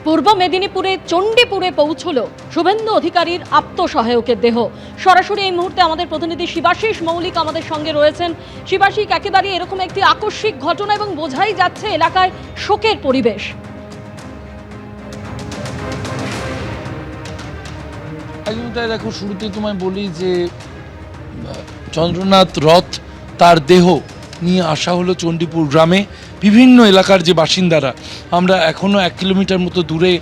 পূর্ব মেদিনীপুরে চণ্ডীপুরে পৌঁছল শুভেন্দু অধিকারীর আত্মসহায়কের দেহ। সরাসরি এই মুহূর্তে আমাদের প্রতিনিধি শিবাশিস মৌলিক আমাদের সঙ্গে রয়েছেন। শিবাশিস, একেবারে এরকম একটি আকস্মিক ঘটনা এবং বোঝাই যাচ্ছে এলাকায় শোকের পরিবেশ। একদমটাই দেখো, শুরুতেই তোমায় বলি যে চন্দ্রনাথ রথ তার দেহ নিয়ে আসা হলো চণ্ডীপুর গ্রামে। বিভিন্ন এলাকার যে বাসিন্দারা, আমরা এখনও 1 কিলোমিটার মতো দূরে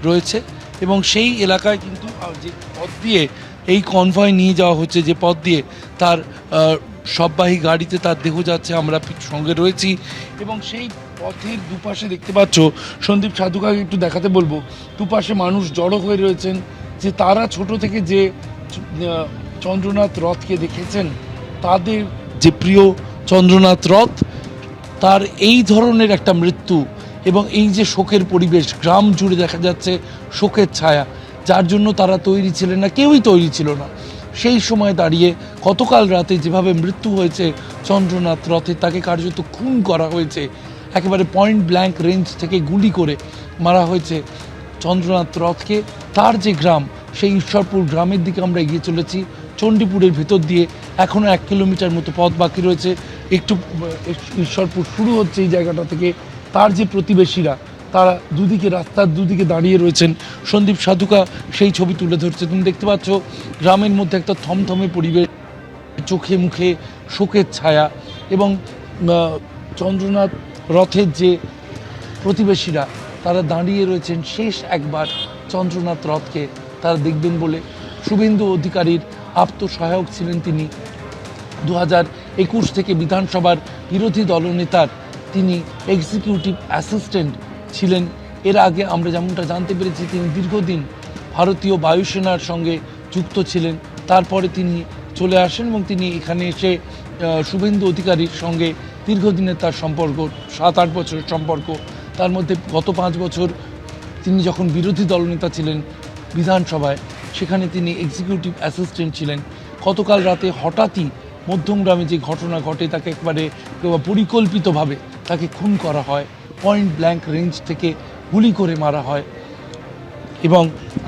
রয়েছে এবং সেই এলাকায় কিন্তু যে পথ দিয়ে এই কনভয় নিয়ে যাওয়া হচ্ছে, যে পথ দিয়ে তার সববাহী গাড়িতে তার দেহ যাচ্ছে, আমরা সঙ্গে রয়েছি এবং সেই পথের দুপাশে দেখতে পাচ্ছ, সন্দীপ সাধুকাকে একটু দেখাতে বলবো, দুপাশে মানুষ জড়ো হয়ে রয়েছেন, যে তারা ছোট থেকে যে চন্দ্রনাথ রথকে দেখেছেন, তাদের যে প্রিয় চন্দ্রনাথ রথ, তার এই ধরনের একটা মৃত্যু এবং এই যে শোকের পরিবেশ, গ্রাম জুড়ে দেখা যাচ্ছে শোকের ছায়া, যার জন্য তারা তৈরি ছিলেন না, কেউই তৈরি ছিল না। সেই সময় দাঁড়িয়ে গতকাল রাতে যেভাবে মৃত্যু হয়েছে চন্দ্রনাথ রথের, তাকে কার্যত খুন করা হয়েছে, একেবারে পয়েন্ট ব্ল্যাঙ্ক রেঞ্জ থেকে গুলি করে মারা হয়েছে চন্দ্রনাথ রথকে। তার যে গ্রাম, সেই ঈশ্বরপুর গ্রামের দিকে আমরা এগিয়ে চলেছি। চণ্ডীপুরের ভেতর দিয়ে এখনও 1 কিলোমিটার মতো পথ বাকি রয়েছে। একটু ঈশ্বরপুর শুরু হচ্ছে এই জায়গাটা থেকে। তার যে প্রতিবেশীরা, তারা দুদিকে, রাস্তার দুদিকে দাঁড়িয়ে রয়েছেন। সন্দীপ সাধুকা সেই ছবি তুলে ধরছে। তুমি দেখতে পাচ্ছ গ্রামের মধ্যে একটা থমথমে পরিবেশ, চোখে মুখে শোকের ছায়া এবং চন্দ্রনাথ রথের যে প্রতিবেশীরা, তারা দাঁড়িয়ে রয়েছেন শেষ একবার চন্দ্রনাথ রথকে তারা দেখবেন বলে। শুভেন্দু অধিকারীর আত্মসহায়ক ছিলেন তিনি। 2021 থেকে বিধানসভার বিরোধী দলনেতার তিনি এক্সিকিউটিভ অ্যাসিস্ট্যান্ট ছিলেন। এর আগে আমরা যেমনটা জানতে পেরেছি, তিনি দীর্ঘদিন ভারতীয় বায়ুসেনার সঙ্গে যুক্ত ছিলেন। তারপরে তিনি চলে আসেন এবং তিনি এখানে এসে শুভেন্দু অধিকারীর সঙ্গে দীর্ঘদিনের তার সম্পর্ক, 7-8 বছরের সম্পর্ক। তার মধ্যে গত 5 বছর তিনি যখন বিরোধী দলনেতা ছিলেন বিধানসভায়, সেখানে তিনি এক্সিকিউটিভ অ্যাসিস্ট্যান্ট ছিলেন। গতকাল রাতে হঠাৎই মধ্যমগ্রামে যে ঘটনা ঘটে, তাকে একবারে পরিকল্পিতভাবে তাকে খুন করা হয়, পয়েন্ট ব্ল্যাঙ্ক রেঞ্জ থেকে গুলি করে মারা হয় এবং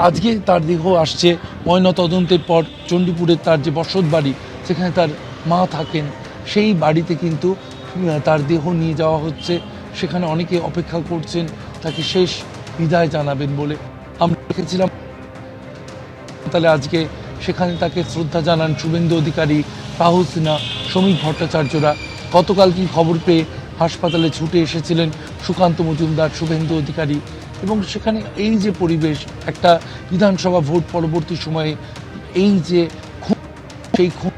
আজকে তার দেহ আসছে ময়নাতদন্তের পর চণ্ডীপুরের তার যে বসত বাড়ি, সেখানে তার মা থাকেন, সেই বাড়িতে কিন্তু তার দেহ নিয়ে যাওয়া হচ্ছে। সেখানে অনেকে অপেক্ষা করছেন তাকে শেষ বিদায় জানাবেন বলে। আমরা দেখেছিলাম তাহলে আজকে সেখানে তাকে শ্রদ্ধা জানান শুভেন্দু অধিকারী, রাহুল সিনহা, সমীর ভট্টাচার্যরা। গতকাল কি খবর পেয়ে হাসপাতালে ছুটে এসেছিলেন সুকান্ত মজুমদার, শুভেন্দু অধিকারী এবং সেখানে এই যে পরিবেশ, একটা বিধানসভা ভোট পরবর্তী সময়ে এই যে সেই খুন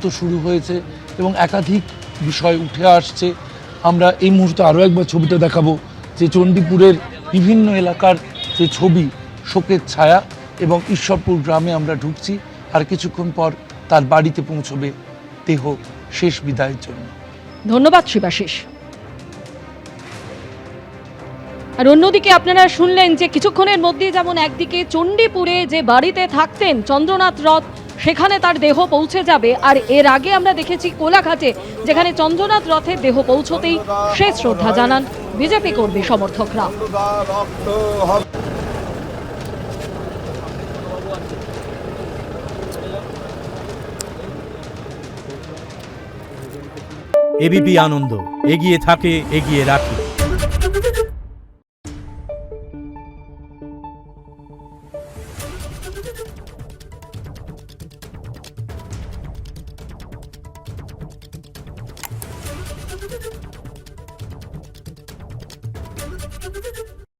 তো শুরু হয়েছে এবং একাধিক বিষয় উঠে আসছে। আমরা এই মুহূর্তে আরও একবার ছবিটা দেখাবো, যে চণ্ডীপুরের বিভিন্ন এলাকার যে ছবি, শোকের ছায়া এবং ঈশ্বরপুর গ্রামে আমরা ঢুকছি। আর কিছুক্ষণ পর তার বাড়িতে পৌঁছবে দেহ শেষ বিদায়ের জন্য। ধন্যবাদ শিবাশিস। আর অন্যদিকে আপনারা শুনলেন যে কিছুক্ষণের মধ্যে যেমন একদিকে চণ্ডীপুরে যে বাড়িতে থাকতেন চন্দ্রনাথ রথ, সেখানে তার দেহ পৌঁছে যাবে, আর এর আগে আমরা দেখেছি কোলাঘাটে, যেখানে চন্দ্রনাথ রথের দেহ পৌঁছতেই শেষ শ্রদ্ধা জানান বিজেপি কর্মী সমর্থকরা। এবিপি আনন্দ, এগিয়ে থাকে, এগিয়ে রাখে।